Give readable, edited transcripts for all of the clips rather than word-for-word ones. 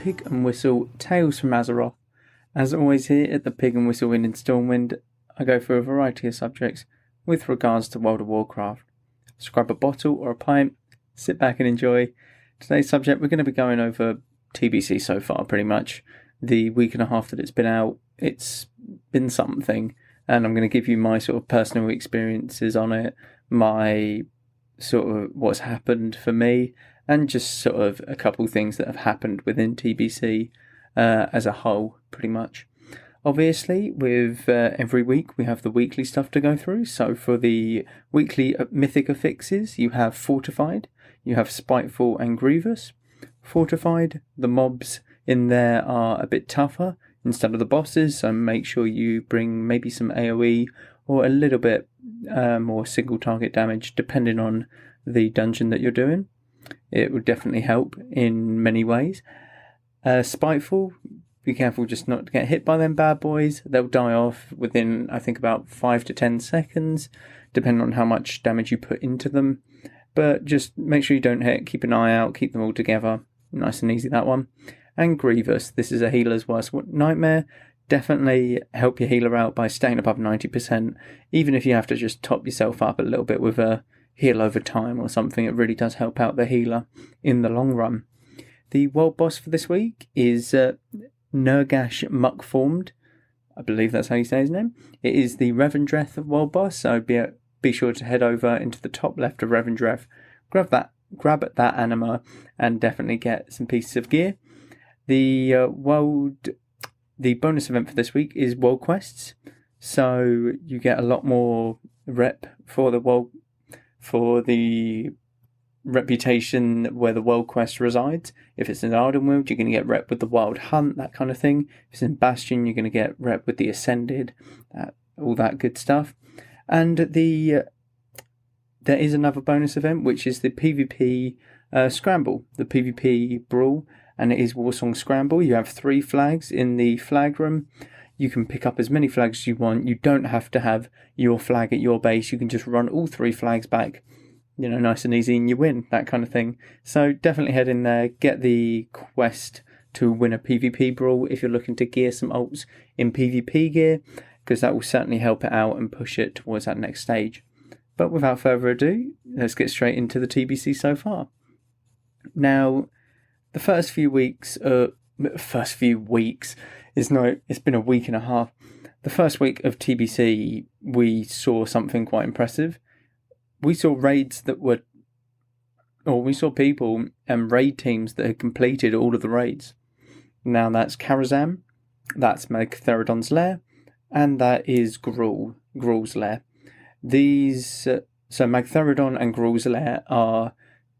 Pig and Whistle Tales from Azeroth. As always here at the Pig and Whistle Inn in Stormwind, I go through a variety of subjects with regards to World of Warcraft. So grab a bottle or a pint, sit back and enjoy. Today's subject, we're going to be going over TBC so far pretty much. The week and a half that it's been out, it's been something, and I'm going to give you my sort of personal experiences on it, my sort of what's happened for me, and just sort of a couple things that have happened within TBC as a whole, pretty much. Obviously, with every week, we have the weekly stuff to go through. So for the weekly mythic affixes, you have Fortified, you have Spiteful and Grievous. Fortified, the mobs in there are a bit tougher instead of the bosses, so make sure you bring maybe some AoE or a little bit more single target damage, depending on the dungeon that you're doing. It would definitely help in many ways. Spiteful, be careful just not to get hit by them bad boys. They'll die off within, I think, about 5 to 10 seconds, depending on how much damage you put into them. But just make sure you don't hit, keep an eye out, keep them all together. Nice and easy, that one. And Grievous, this is a healer's worst nightmare. Definitely help your healer out by staying above 90%, even if you have to just top yourself up a little bit with a heal over time or something. It really does help out the healer in the long run. The world boss for this week is Nurgash Muckformed. I believe that's how you say his name. It is the Revendreth world boss, so be sure to head over into the top left of Revendreth, grab at that anima, and definitely get some pieces of gear. The bonus event for this week is world quests, so you get a lot more rep for the reputation where the world quest resides. If it's in Ardenweald, you're going to get rep with the Wild Hunt, that kind of thing. If it's in Bastion, you're going to get rep with the Ascended, all that good stuff. And there is another bonus event, which is the PvP Scramble, the PvP Brawl, and it is Warsong Scramble. You have 3 flags in the flag room. You can pick up as many flags as you want. You don't have to have your flag at your base. You can just run all 3 flags back, nice and easy, and you win, that kind of thing. So definitely head in there, get the quest to win a PvP Brawl if you're looking to gear some ults in PvP gear, because that will certainly help it out and push it towards that next stage. But without further ado, let's get straight into the TBC so far. Now, the first few weeks, it's been a week and a half. The first week of TBC, we saw something quite impressive. We saw we saw people and raid teams that had completed all of the raids. Now that's Karazhan, that's Magtheridon's Lair, and that is Gruul's Lair. So Magtheridon and Gruul's Lair are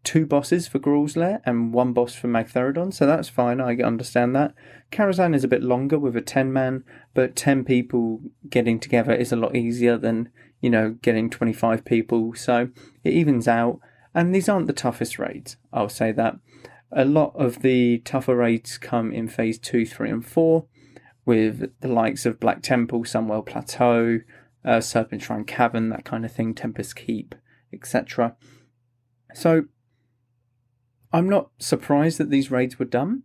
2 bosses for Gruul's Lair and 1 boss for Magtheridon, so that's fine, I understand that. Karazhan is a bit longer with a 10-man, but 10 people getting together is a lot easier than, getting 25 people, so it evens out. And these aren't the toughest raids, I'll say that. A lot of the tougher raids come in phase 2, 3 and 4, with the likes of Black Temple, Sunwell Plateau, Serpent Shrine Cavern, that kind of thing, Tempest Keep, etc. So I'm not surprised that these raids were done,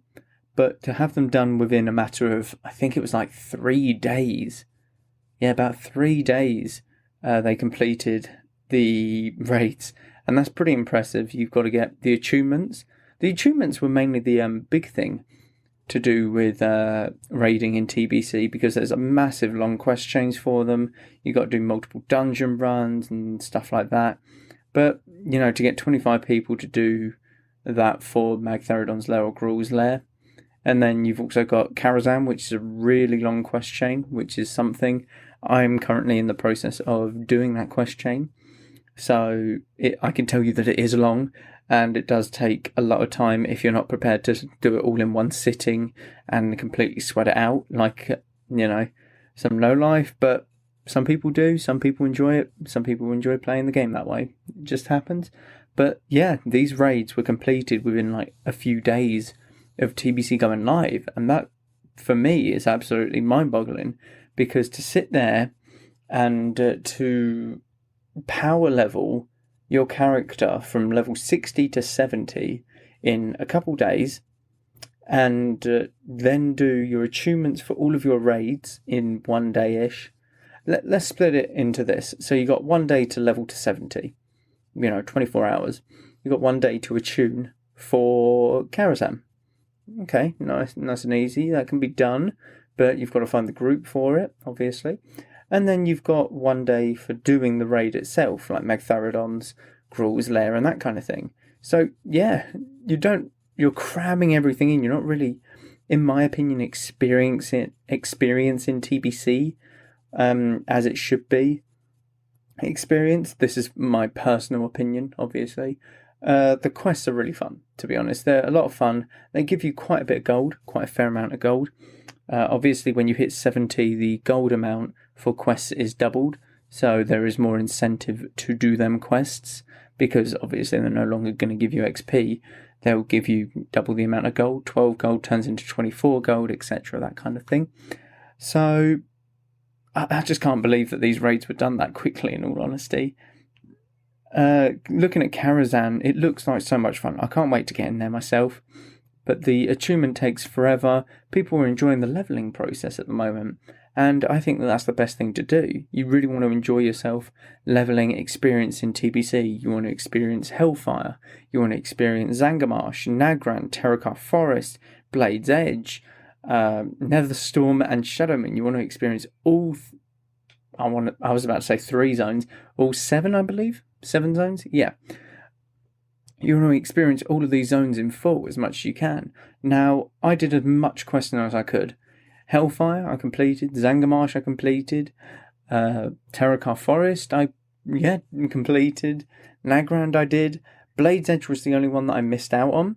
but to have them done within a matter of, I think it was like 3 days. Yeah, about 3 days they completed the raids, and that's pretty impressive. You've got to get the attunements. The attunements were mainly the big thing to do with raiding in TBC, because there's a massive long quest chains for them. You've got to do multiple dungeon runs and stuff like that. But, to get 25 people to do that for Magtheridon's Lair or Gruul's Lair. And then you've also got Karazhan, which is a really long quest chain, which is something. I'm currently in the process of doing that quest chain. So I can tell you that it is long, and it does take a lot of time if you're not prepared to do it all in one sitting and completely sweat it out like, some low life. But some people do, some people enjoy it, some people enjoy playing the game that way. It just happens. But yeah, these raids were completed within like a few days of TBC going live, and that for me is absolutely mind-boggling, because to sit there and to power level your character from level 60 to 70 in a couple days and then do your attunements for all of your raids in 1 day-ish. Let's split it into this. So you got 1 day to level to 70, 24 hours. You got 1 day to attune for Karazhan. Okay, nice and easy. That can be done, but you've got to find the group for it, obviously. And then you've got 1 day for doing the raid itself, like Megtherodons, Gruul's Lair, and that kind of thing. So yeah, you're cramming everything in. You're not really, in my opinion, experiencing TBC as it should be experienced. This is my personal opinion, obviously. The quests are really fun, to be honest. They're a lot of fun. They give you quite a bit of gold, quite a fair amount of gold. Obviously, when you hit 70, the gold amount for quests is doubled, so there is more incentive to do them quests, because obviously they're no longer going to give you XP. They'll give you double the amount of gold. 12 gold turns into 24 gold, etc., that kind of thing. So I just can't believe that these raids were done that quickly, in all honesty. Looking at Karazhan, it looks like so much fun. I can't wait to get in there myself. But the attunement takes forever. People are enjoying the levelling process at the moment. And I think that that's the best thing to do. You really want to enjoy yourself levelling, experiencing TBC. You want to experience Hellfire. You want to experience Zangarmarsh, Nagrand, Terracar Forest, Blade's Edge, Netherstorm and Shadowmoon. You want to experience all... I was about to say 3 zones. All 7, I believe? 7 zones? Yeah. You want to experience all of these zones in full as much as you can. Now, I did as much questing as I could. Hellfire, I completed. Zangarmarsh, I completed. Terracar Forest, I completed. Nagrand, I did. Blade's Edge was the only one that I missed out on.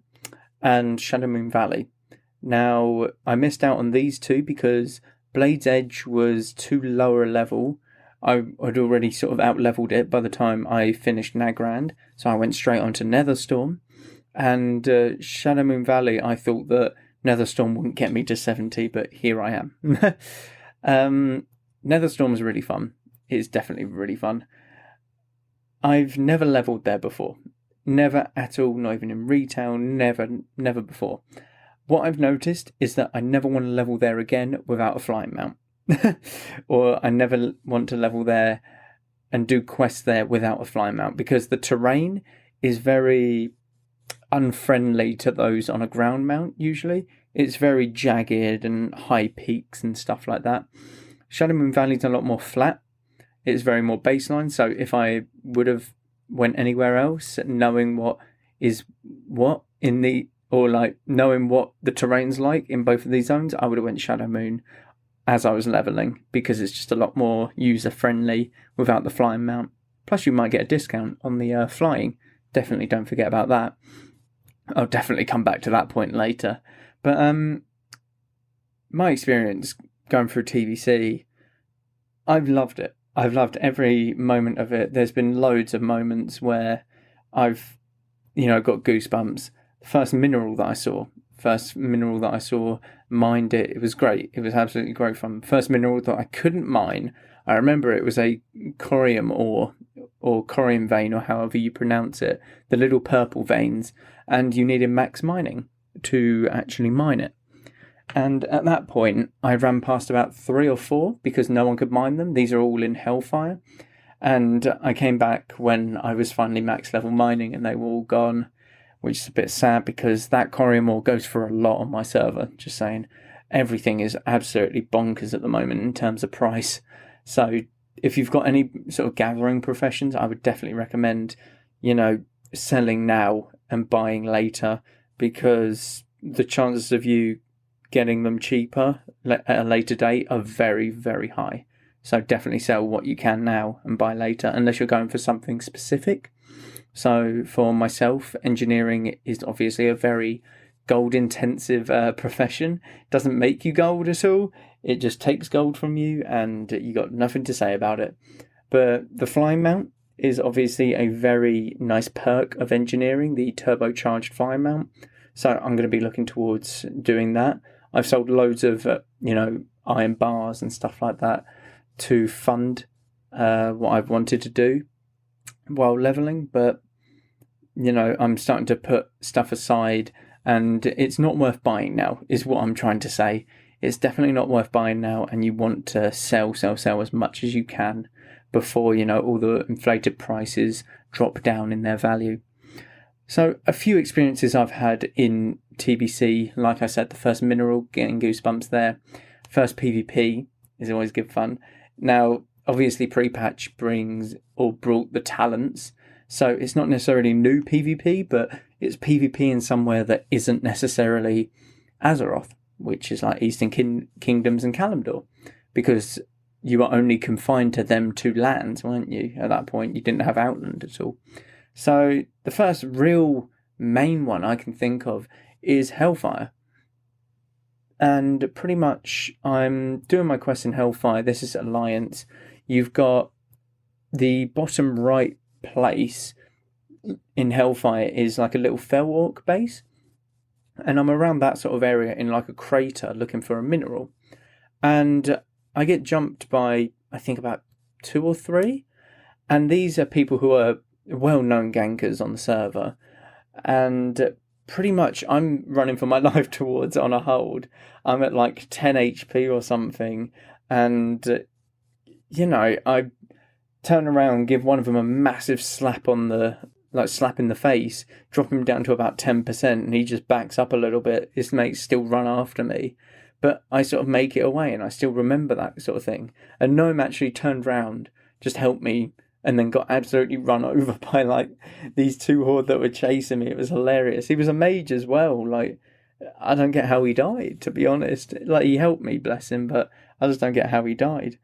And Shadowmoon Valley. Now, I missed out on these 2 because Blade's Edge was too lower level. I'd already sort of out-leveled it by the time I finished Nagrand, so I went straight on to Netherstorm. And Shadowmoon Valley, I thought that Netherstorm wouldn't get me to 70, but here I am. Netherstorm is really fun. It's definitely really fun. I've never levelled there before. Never at all, not even in retail, never before. What I've noticed is that I never want to level there again without a flying mount. Or I never want to level there and do quests there without a flying mount, because the terrain is very unfriendly to those on a ground mount usually. It's very jagged and high peaks and stuff like that. Shadowmoon Valley's a lot more flat. It's very more baseline, so if I would have went anywhere else knowing what is what in the, or like knowing what the terrain's like in both of these zones, I would have went Shadowmoon as I was levelling, because it's just a lot more user-friendly without the flying mount. Plus you might get a discount on the flying. Definitely don't forget about that. I'll definitely come back to that point later. But my experience going through TBC, I've loved it. I've loved every moment of it. There's been loads of moments where I've, got goosebumps. The first mineral that I saw, mined it. It was great. It was absolutely great fun. First mineral that I couldn't mine, I remember it was a corium ore, or corium vein, or however you pronounce it, the little purple veins, and you needed max mining to actually mine it. And at that point, I ran past about 3 or 4 because no one could mine them. These are all in Hellfire. And I came back when I was finally max level mining and they were all gone, which is a bit sad because that corium ore goes for a lot on my server. Just saying, everything is absolutely bonkers at the moment in terms of price. So if you've got any sort of gathering professions, I would definitely recommend, selling now and buying later, because the chances of you getting them cheaper at a later date are very, very high. So definitely sell what you can now and buy later, unless you're going for something specific. So for myself, engineering is obviously a very gold intensive profession. It doesn't make you gold at all. It just takes gold from you and you got nothing to say about it. But the flying mount is obviously a very nice perk of engineering, the turbocharged flying mount. So I'm going to be looking towards doing that. I've sold loads of, iron bars and stuff like that to fund what I've wanted to do while leveling. But, I'm starting to put stuff aside and it's not worth buying now, is what I'm trying to say. It's definitely not worth buying now, and you want to sell as much as you can before, all the inflated prices drop down in their value. So a few experiences I've had in TBC, like I said, the first mineral, getting goosebumps there. First PvP is always good fun. Now, obviously pre-patch brought the talents, so it's not necessarily new PvP, but it's PvP in somewhere that isn't necessarily Azeroth, which is like Eastern Kingdoms and Kalimdor, because you were only confined to them two lands, weren't you? At that point, you didn't have Outland at all. So the first real main one I can think of is Hellfire. And pretty much I'm doing my quest in Hellfire. This is Alliance. You've got the bottom right place in Hellfire is like a little Fell Orc base. And I'm around that sort of area in like a crater looking for a mineral. And I get jumped by, I think, about 2 or 3. And these are people who are well-known gankers on the server. And pretty much I'm running for my life towards on a hold. I'm at like 10 HP or something. And, I turn around, give one of them a massive slap in the face, drop him down to about 10%, and he just backs up a little bit. His mates still run after me, but I sort of make it away, and I still remember that sort of thing. And Gnome actually turned round, just helped me, and then got absolutely run over by like these 2 horde that were chasing me. It was hilarious. He was a mage as well. Like, I don't get how he died, to be honest. Like, he helped me, bless him, but I just don't get how he died.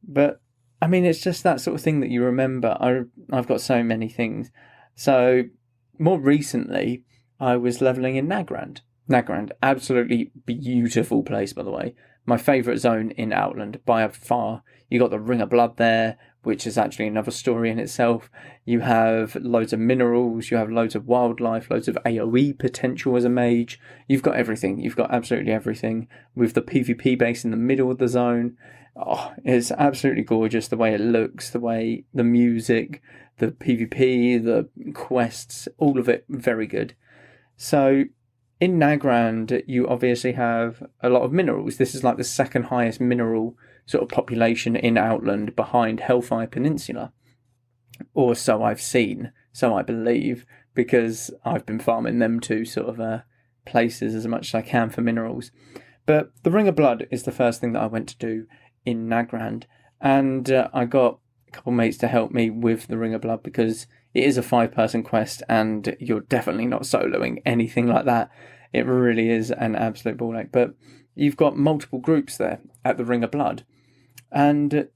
But I mean, it's just that sort of thing that you remember. I've got so many things. So, more recently, I was leveling in Nagrand. Nagrand, absolutely beautiful place, by the way. My favourite zone in Outland, by far. You got the Ring of Blood there, which is actually another story in itself. You have loads of minerals, you have loads of wildlife, loads of AoE potential as a mage. You've got everything. You've got absolutely everything. With the PvP base in the middle of the zone. Oh, it's absolutely gorgeous, the way it looks, the way the music, the PvP, the quests, all of it, very good. So, in Nagrand, you obviously have a lot of minerals. This is like the second highest mineral sort of population in Outland behind Hellfire Peninsula. Or so I've seen, so I believe, because I've been farming them two sort of places as much as I can for minerals. But the Ring of Blood is the first thing that I went to do in Nagrand, and I got a couple mates to help me with the Ring of Blood because it is a 5-person quest and you're definitely not soloing anything like that. It really is an absolute ball ache. But you've got multiple groups there at the Ring of Blood, and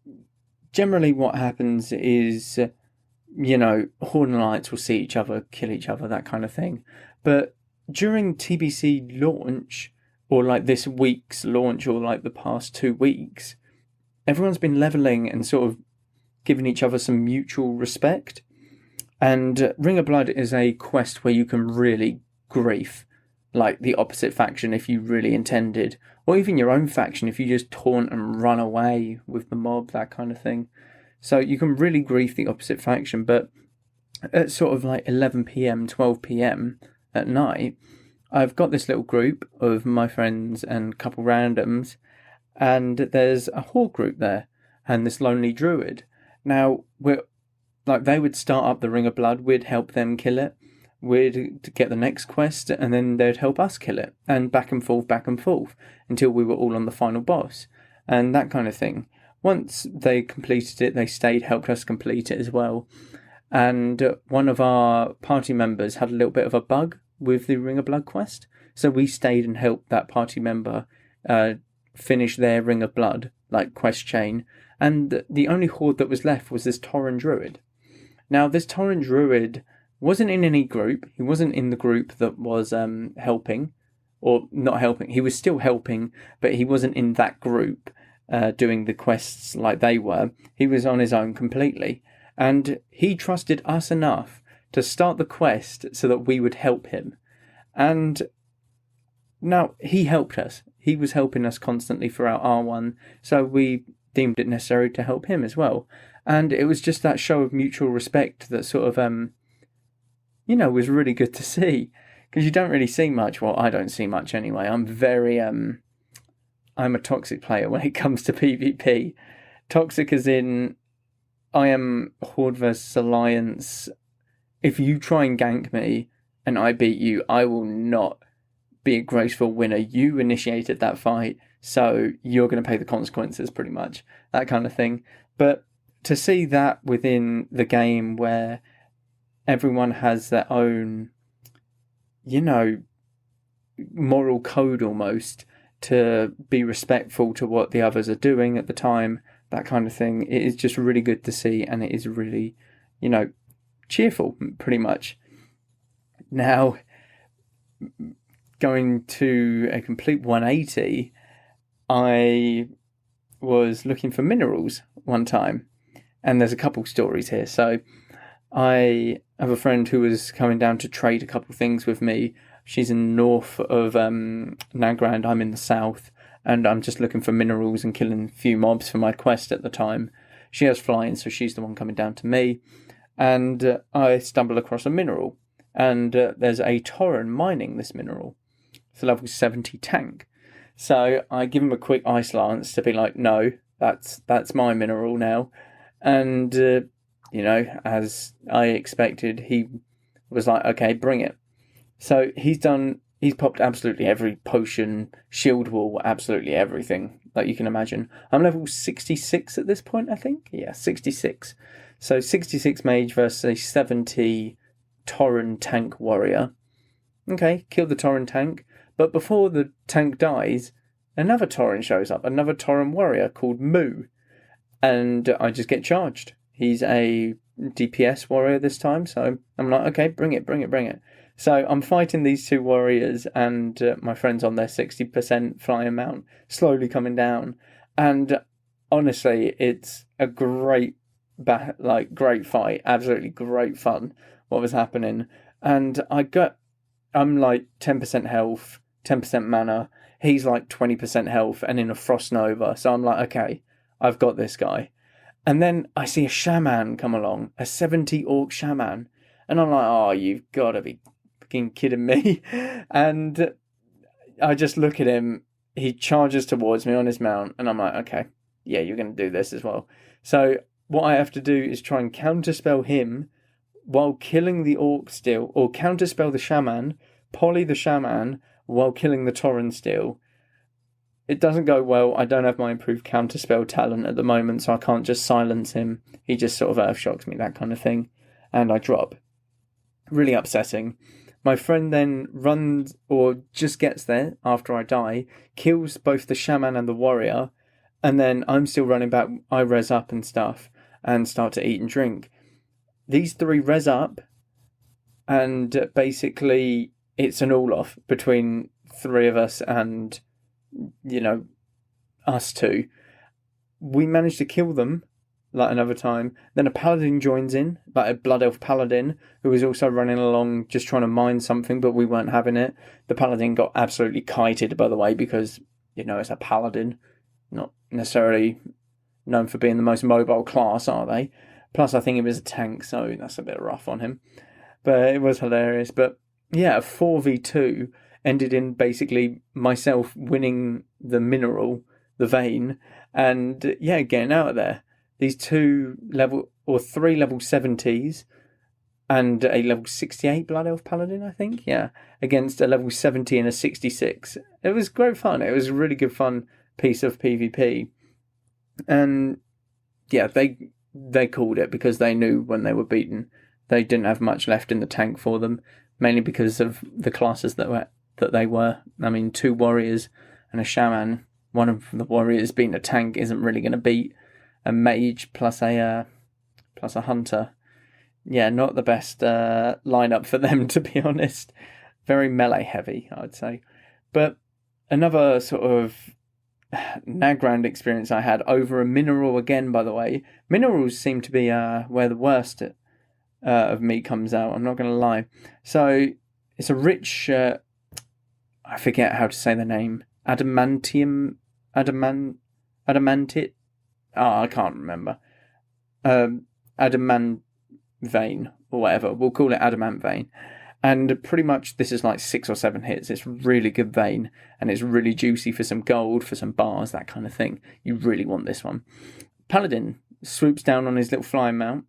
generally what happens is, Horde and Alliance will see each other, kill each other, that kind of thing. But during TBC launch, or like this week's launch, or like the past 2 weeks, everyone's been leveling and sort of giving each other some mutual respect. And Ring of Blood is a quest where you can really grief like the opposite faction if you really intended, or even your own faction if you just taunt and run away with the mob, that kind of thing. So you can really grief the opposite faction. But at sort of like 11 p.m, 12 p.m. at night, I've got this little group of my friends and a couple randoms, and there's a horde group there, and this lonely druid. Now, they would start up the Ring of Blood, we'd help them kill it, we'd get the next quest, and then they'd help us kill it, and back and forth, until we were all on the final boss, and that kind of thing. Once they completed it, they stayed, helped us complete it as well. And one of our party members had a little bit of a bug with the Ring of Blood quest, so we stayed and helped that party member finish their Ring of Blood, like quest chain, and the only horde that was left was this Tauren Druid. Now, this Tauren Druid wasn't in any group. He wasn't in the group that was helping, or not helping. He was still helping, but he wasn't in that group doing the quests like they were. He was on his own completely. And he trusted us enough to start the quest so that we would help him. And now he helped us. He was helping us constantly throughout R1, so we deemed it necessary to help him as well. And it was just that show of mutual respect that sort of, was really good to see. Because you don't really see much. Well, I don't see much anyway. I'm very I'm a toxic player when it comes to PvP. Toxic as in I am Horde versus Alliance. If you try and gank me and I beat you, I will not be a graceful winner. You initiated that fight, so you're going to pay the consequences, pretty much. That kind of thing. But to see that within the game where everyone has their own, moral code almost, to be respectful to what the others are doing at the time, that kind of thing, it is just really good to see, and it is really, cheerful, pretty much. Now, going to a complete 180, I was looking for minerals one time, and there's a couple stories here. So I have a friend who was coming down to trade a couple things with me. She's in the north of Nagrand, I'm in the south, and I'm just looking for minerals and killing a few mobs for my quest at the time. She has flying, so she's the one coming down to me, and I stumble across a mineral, and there's a Tauren mining this mineral. It's a level 70 tank. So I give him a quick ice lance to be like, no, that's my mineral now. And, as I expected, he was like, okay, bring it. So he's popped absolutely every potion, shield wall, absolutely everything that you can imagine. I'm level 66 at this point, I think. Yeah, 66. So 66 mage versus a 70 Tauren tank warrior. Okay, kill the Tauren tank. But before the tank dies, another Tauren shows up, another Tauren warrior called Moo. And I just get charged. He's a DPS warrior this time, so I'm like, okay, bring it. So I'm fighting these two warriors, and my friend's on their 60% flying mount, slowly coming down. And honestly, it's a great fight, absolutely great fun, what was happening. And I'm like 10% health, 10% mana. He's like 20% health and in a Frost Nova. So I'm like, okay, I've got this guy. And then I see a shaman come along, a 70 orc shaman. And I'm like, oh, you've got to be fucking kidding me. And I just look at him. He charges towards me on his mount. And I'm like, okay, yeah, you're going to do this as well. So what I have to do is try and counterspell him while killing the orc still, or counterspell the shaman, poly the shaman while killing the Tauren still. It doesn't go well. I don't have my improved counterspell talent at the moment, so I can't just silence him. He just sort of earth shocks me, that kind of thing, and I drop. Really upsetting. My friend then runs, or just gets there after I die, kills both the shaman and the warrior, and then I'm still running back. I res up and stuff, and start to eat and drink. These three res up, and basically it's an all-off between three of us and, us two. We managed to kill them, like another time. Then a paladin joins in, like a blood elf paladin, who was also running along just trying to mine something, but we weren't having it. The paladin got absolutely kited, by the way, because, it's a paladin. Not necessarily known for being the most mobile class, are they? Plus, I think he was a tank, so that's a bit rough on him. But it was hilarious. But yeah, a 4v2 ended in basically myself winning the mineral, the vein, and getting out of there. These three level 70s and a level 68 Blood Elf Paladin, I think, against a level 70 and a 66. It was great fun. It was a really good fun piece of PvP. And they called it because they knew when they were beaten they didn't have much left in the tank for them, mainly because of the classes that they were. I mean, two warriors and a shaman. One of the warriors being a tank isn't really going to beat a mage plus a hunter. Yeah, not the best lineup for them, to be honest. Very melee heavy, I'd say. But another sort of Nagrand experience I had over a mineral again, by the way. Minerals seem to be where the worst of me comes out, I'm not going to lie. So it's a rich, I forget how to say the name, adamantite, I can't remember, adamant vein, or whatever, we'll call it adamant vein. And pretty much this is like 6 or 7 hits. It's really good vein, and it's really juicy for some gold, for some bars, that kind of thing. You really want this one. Paladin swoops down on his little flying mount,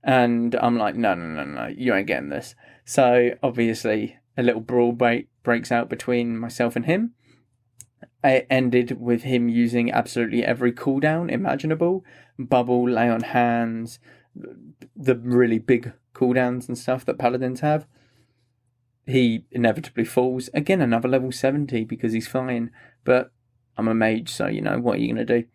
and I'm like, no, you ain't getting this. So obviously a little brawl breaks out between myself and him. It ended with him using absolutely every cooldown imaginable. Bubble, lay on hands, the really big cooldowns and stuff that paladins have. He inevitably falls. Again, another level 70 because he's flying. But I'm a mage, so, what are you going to do?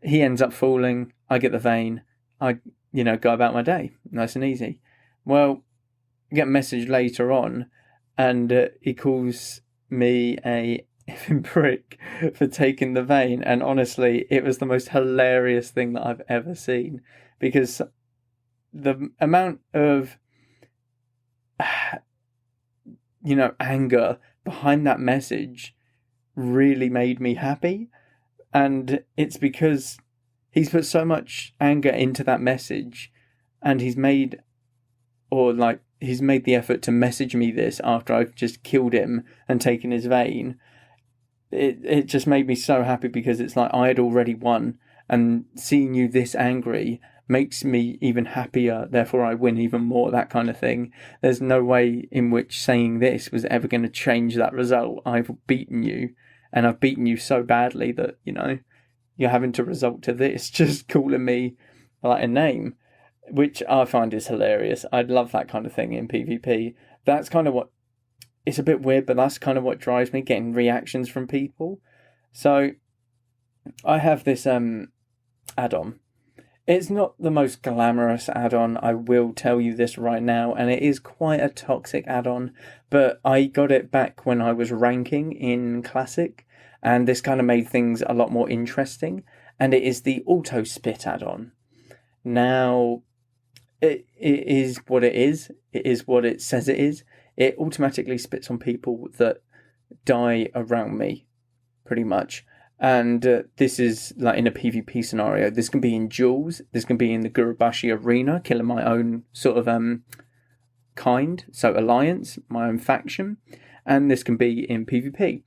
He ends up falling. I get the vein. I, go about my day. Nice and easy. Well, I get a message later on, and he calls me a effing prick for taking the vein. And honestly, it was the most hilarious thing that I've ever seen. Because the amount of anger behind that message really made me happy. And it's because he's put so much anger into that message, and he's made the effort to message me this after I've just killed him and taken his vein. It just made me so happy, because it's like I had already won, and seeing you this angry makes me even happier, therefore I win even more, that kind of thing. There's no way in which saying this was ever going to change that result. I've beaten you, and I've beaten you so badly that, you're having to resort to this, just calling me like a name, which I find is hilarious. I'd love that kind of thing in PvP. That's kind of what, it's a bit weird, but that's kind of what drives me, getting reactions from people. So I have this add-on. It's not the most glamorous add-on, I will tell you this right now, and it is quite a toxic add-on, but I got it back when I was ranking in Classic, and this kind of made things a lot more interesting, and it is the Auto Spit add-on. Now, it is what it is. It is what it says it is. It automatically spits on people that die around me, pretty much. And this is like in a PvP scenario. This can be in duels. This can be in the Gurubashi arena, killing my own sort of kind, so alliance, my own faction. And this can be in PvP.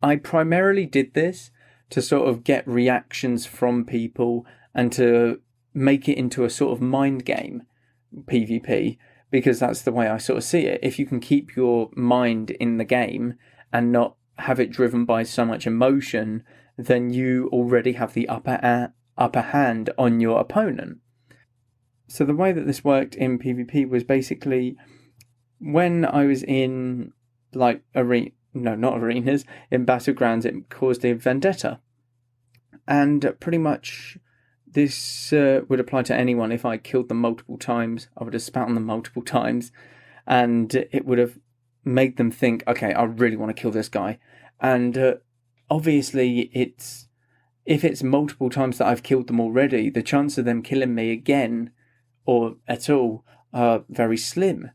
I primarily did this to sort of get reactions from people and to make it into a sort of mind game, PvP, because that's the way I sort of see it. If you can keep your mind in the game and not have it driven by so much emotion, then you already have the upper hand on your opponent. So the way that this worked in PvP was basically when I was in not arenas, in battlegrounds, it caused a vendetta. And pretty much this would apply to anyone. If I killed them multiple times, I would have spat on them multiple times, and it would have made them think, okay, I really want to kill this guy. And obviously, if it's multiple times that I've killed them already, the chance of them killing me again or at all are very slim.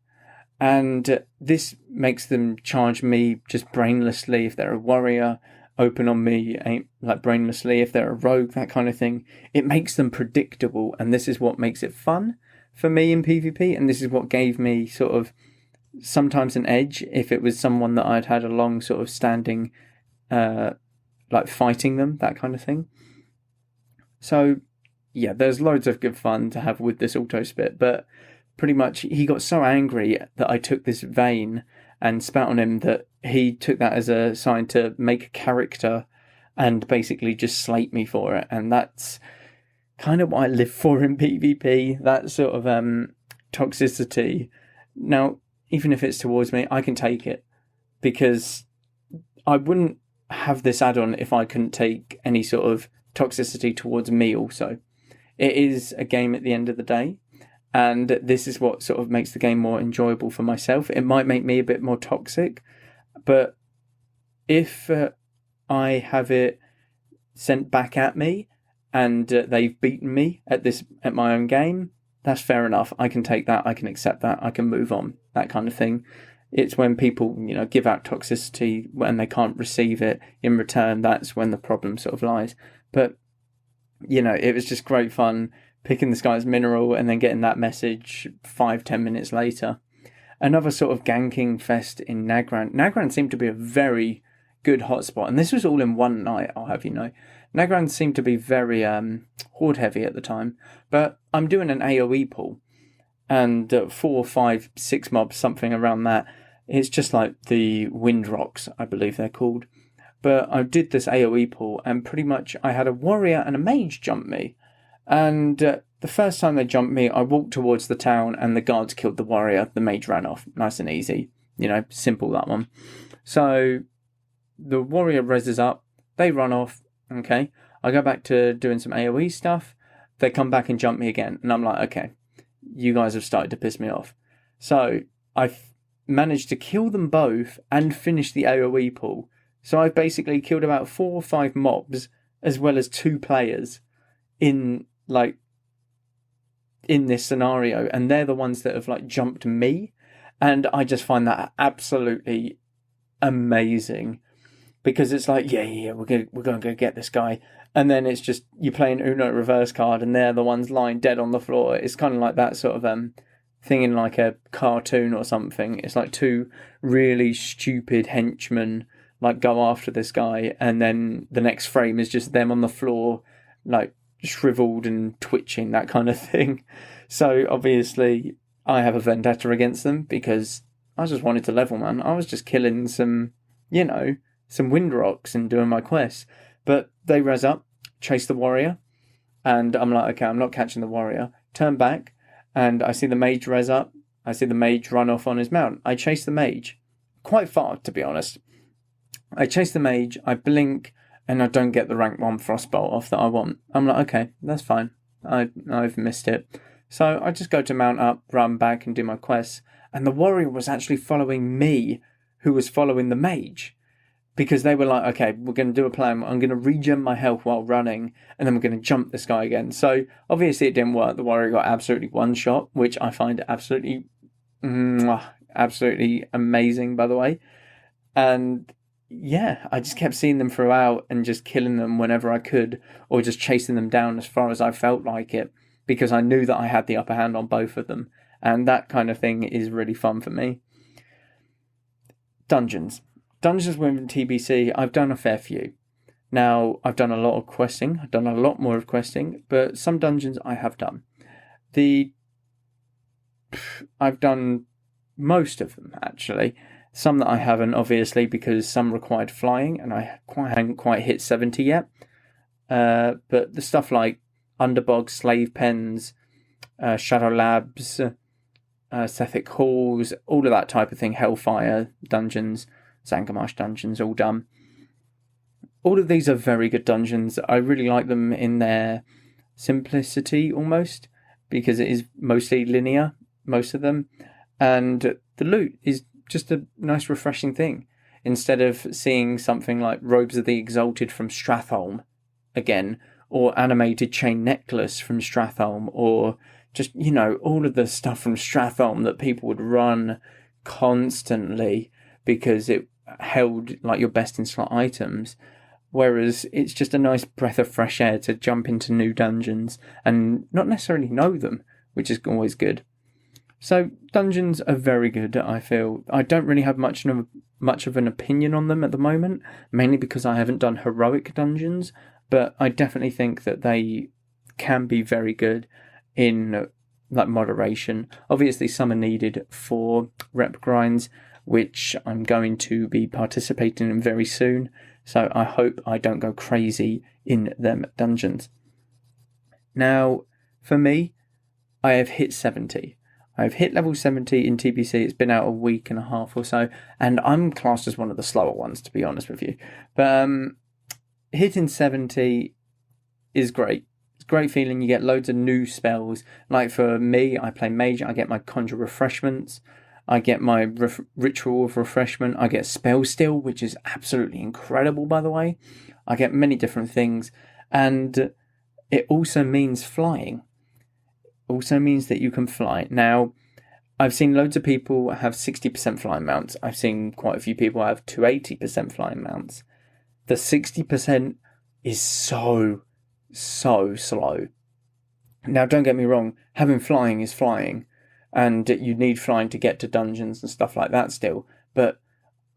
And this makes them charge me just brainlessly if they're a warrior, open on me brainlessly if they're a rogue, that kind of thing. It makes them predictable, and this is what makes it fun for me in PvP, and this is what gave me sort of sometimes an edge if it was someone that I'd had a long sort of standing fighting them, that kind of thing. So yeah, there's loads of good fun to have with this auto spit, but pretty much he got so angry that I took this vein and spat on him that he took that as a sign to make a character and basically just slate me for it. And that's kind of what I live for in PvP, that sort of toxicity. Now, even if it's towards me, I can take it, because I wouldn't have this add-on if I couldn't take any sort of toxicity towards me also. It is a game at the end of the day, and this is what sort of makes the game more enjoyable for myself. It might make me a bit more toxic, but if I have it sent back at me and they've beaten me at my own game, that's fair enough. I can take that. I can accept that. I can move on. That kind of thing. It's when people, give out toxicity when they can't receive it in return. That's when the problem sort of lies. But, it was just great fun picking this guy's mineral and then getting that message 5-10 minutes later. another sort of ganking fest in Nagrand. Nagrand seemed to be a very good hotspot, and this was all in one night, I'll have you know. Nagrand seemed to be very horde heavy at the time, but I'm doing an AoE pool, and 4, 5, 6 mobs, something around that. It's just like the Wind Rocks, I believe they're called. But I did this AoE pool, and pretty much I had a warrior and a mage jump me. And the first time they jumped me, I walked towards the town, and the guards killed the warrior. The mage ran off. Nice and easy. Simple, that one. So the warrior reses up. They run off. Okay. I go back to doing some AoE stuff. They come back and jump me again. And I'm like, okay, you guys have started to piss me off. So I managed to kill them both and finish the AoE pool. So I've basically killed about 4 or 5 mobs as well as 2 players in this scenario, and they're the ones that have jumped me, and I just find that absolutely amazing, because it's like, yeah, we're going to go get this guy, and then it's just you play an Uno reverse card, and they're the ones lying dead on the floor. It's kind of like that sort of thing in like a cartoon or something. It's like 2 really stupid henchmen go after this guy, and then the next frame is just them on the floor, shriveled and twitching, that kind of thing. So obviously I have a vendetta against them, because I just wanted to level, man. I was just killing some Wind Rocks and doing my quests. But they res up, chase the warrior, and I'm like, okay, I'm not catching the warrior. Turn back, and I see the mage res up. I see the mage run off on his mount. I chase the mage quite far, to be honest. I chase the mage, I blink, and I don't get the rank 1 frostbolt off that I want. I'm like, okay, that's fine. I've missed it. So I just go to mount up, run back, and do my quests. And the warrior was actually following me, who was following the mage. Because they were like, okay, we're going to do a plan. I'm going to regen my health while running, and then we're going to jump this guy again. So obviously it didn't work. The warrior got absolutely one shot, which I find absolutely amazing, by the way. And yeah, I just kept seeing them throughout and just killing them whenever I could, or just chasing them down as far as I felt like it, because I knew that I had the upper hand on both of them. And that kind of thing is really fun for me. Dungeons within TBC, I've done a fair few. Now, I've done a lot of questing. I've done a lot more of questing, but some dungeons I have done. I've done most of them, actually. Some that I haven't, obviously, because some required flying, and I haven't quite hit 70 yet. But the stuff like Underbog, Slave Pens, Shadow Labs, Sethic Halls, all of that type of thing, Hellfire dungeons, Zangarmarsh dungeons, all done. All of these are very good dungeons. I really like them in their simplicity, almost, because it is mostly linear, most of them. And the loot is just a nice refreshing thing, instead of seeing something like Robes of the Exalted from Stratholme again, or Animated Chain Necklace from Stratholme, or just all of the stuff from Stratholme that people would run constantly because it held your best in slot items, whereas it's just a nice breath of fresh air to jump into new dungeons and not necessarily know them, which is always good. So dungeons are very good, I feel. I don't really have much of an opinion on them at the moment, mainly because I haven't done heroic dungeons, but I definitely think that they can be very good in moderation. Obviously, some are needed for rep grinds, which I'm going to be participating in very soon, so I hope I don't go crazy in them dungeons. Now, for me, I have hit 70. I've hit level 70 in TBC. It's been out a week and a half or so, and I'm classed as one of the slower ones, to be honest with you. But hitting 70 is great. It's a great feeling. You get loads of new spells. Like for me, I play mage. I get my Conjure Refreshments. I get my Ritual of Refreshment. I get Spell Steal, which is absolutely incredible, by the way. I get many different things. And it also means flying. Also means that you can fly. Now, I've seen loads of people have 60% flying mounts. I've seen quite a few people have 280% flying mounts. The 60% is so slow. Now, don't get me wrong, having flying is flying. and you need flying to get to dungeons and stuff like that still. But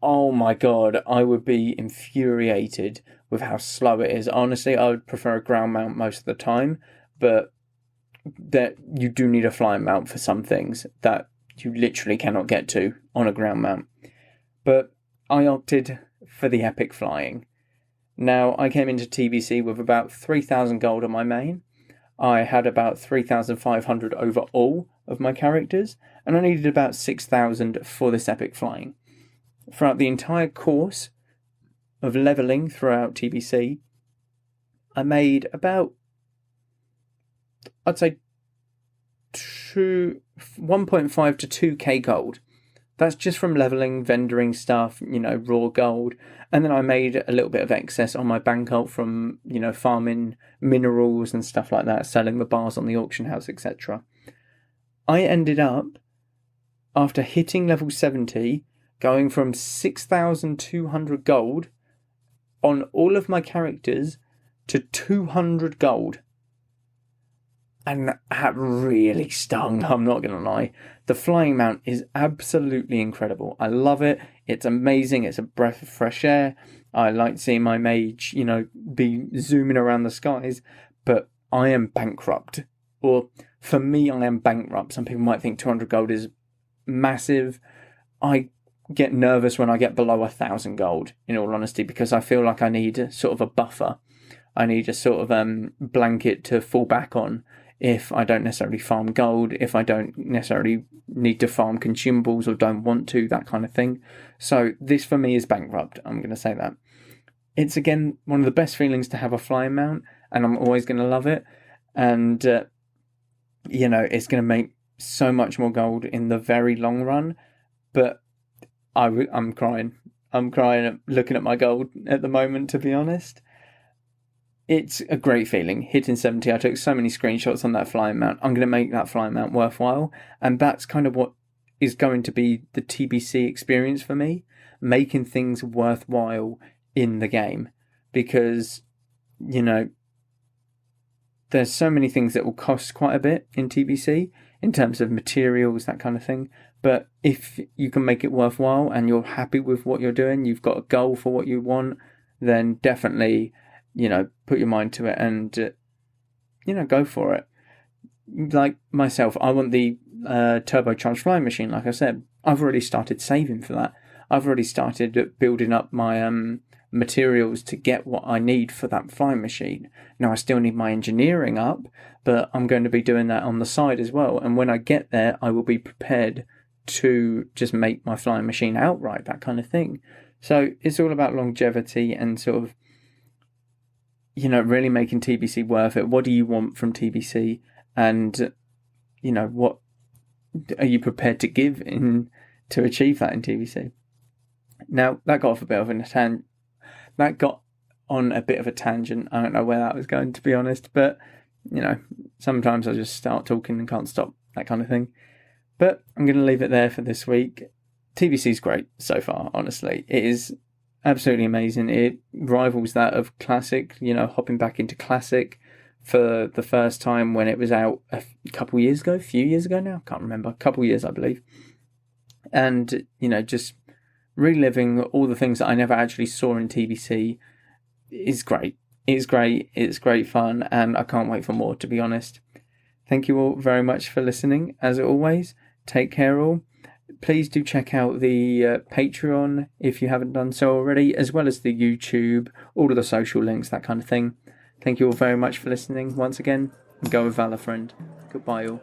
oh my god, I would be infuriated with how slow it is. Honestly, I would prefer a ground mount most of the time, but that you do need a flying mount for some things that you literally cannot get to on a ground mount. But I opted for the epic flying. Now, I came into TBC with about 3,000 gold on my main. I had about 3,500 over all of my characters, and I needed about 6,000 for this epic flying. Throughout the entire course of levelling throughout TBC, I made about, I'd say, 1.5 to 2k gold. That's just from levelling, vendoring stuff, raw gold. And then I made a little bit of excess on my bank alt from, farming minerals and stuff like that, selling the bars on the auction house, etc. I ended up, after hitting level 70, going from 6,200 gold on all of my characters to 200 gold. And that really stung, I'm not going to lie. The flying mount is absolutely incredible. I love it. It's amazing. It's a breath of fresh air. I like seeing my mage, be zooming around the skies. But I am bankrupt. Or for me, I am bankrupt. Some people might think 200 gold is massive. I get nervous when I get below 1,000 gold, in all honesty, because I feel like I need sort of a buffer. I need a sort of blanket to fall back on if I don't necessarily farm gold, if I don't necessarily need to farm consumables or don't want to, that kind of thing. So this for me is bankrupt, I'm going to say that. It's again one of the best feelings to have a flying mount, and I'm always going to love it. And, it's going to make so much more gold in the very long run. But I'm crying. I'm crying looking at my gold at the moment, to be honest. It's a great feeling. Hitting 70, I took so many screenshots on that flying mount. I'm going to make that flying mount worthwhile. And that's kind of what is going to be the TBC experience for me. Making things worthwhile in the game. Because, there's so many things that will cost quite a bit in TBC. In terms of materials, that kind of thing. But if you can make it worthwhile and you're happy with what you're doing, you've got a goal for what you want, then definitely, put your mind to it and, go for it. Like myself, I want the turbocharged flying machine, like I said. I've already started saving for that. I've already started building up my materials to get what I need for that flying machine. Now, I still need my engineering up, but I'm going to be doing that on the side as well. And when I get there, I will be prepared to just make my flying machine outright, that kind of thing. So it's all about longevity and sort of, really making TBC worth it. What do you want from TBC? And, what are you prepared to give in to achieve that in TBC? Now, that got off a bit of that got on a bit of a tangent. I don't know where that was going, to be honest. But, sometimes I just start talking and can't stop, that kind of thing. But I'm going to leave it there for this week. TBC's great so far, honestly. It is absolutely amazing. It rivals that of Classic, hopping back into Classic for the first time when it was out a few years ago now, can't remember, a couple years I believe. And, just reliving all the things that I never actually saw in TBC is great. It's great fun, and I can't wait for more, to be honest. Thank you all very much for listening, as always. Take care all. Please do check out the Patreon if you haven't done so already, as well as the YouTube, all of the social links, that kind of thing. Thank you all very much for listening once again. Go with Valor, friend. Goodbye all.